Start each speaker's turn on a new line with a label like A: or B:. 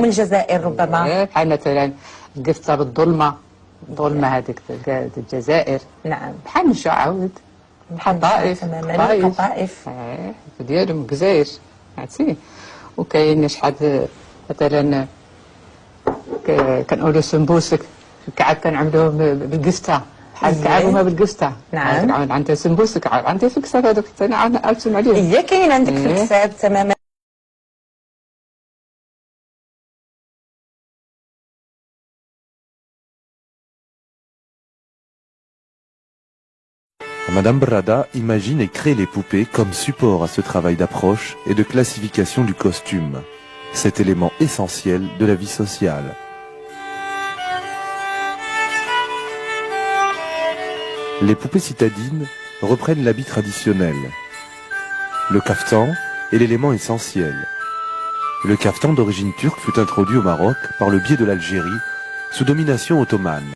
A: من الجزائر ربما.
B: بحال مثلا القفطه بالظلمه، الظلمه هذيك الجزائر.
A: نعم.
B: بحال نرجع عاود بحال طائف.
A: تماما طائف.
B: ديالهم الجزائر عرفتي. وكاين شحال مثلا كنقولوا سمبوسك الكعب كنعملوه بالقسطه، بحال الكعب هما بالقسطه.
A: نعم.
B: عندها سمبوسك، عندها في الكساب هذوك انا عرفت عليهم.
A: هي كاين عندك في الكساب تماما.
C: Madame Brada imagine et crée les poupées comme support à ce travail d'approche et de classification du costume, cet élément essentiel de la vie sociale. Les poupées citadines reprennent l'habit traditionnel. Le kaftan est l'élément essentiel. Le kaftan d'origine turque fut introduit au Maroc par le biais de l'Algérie sous domination ottomane.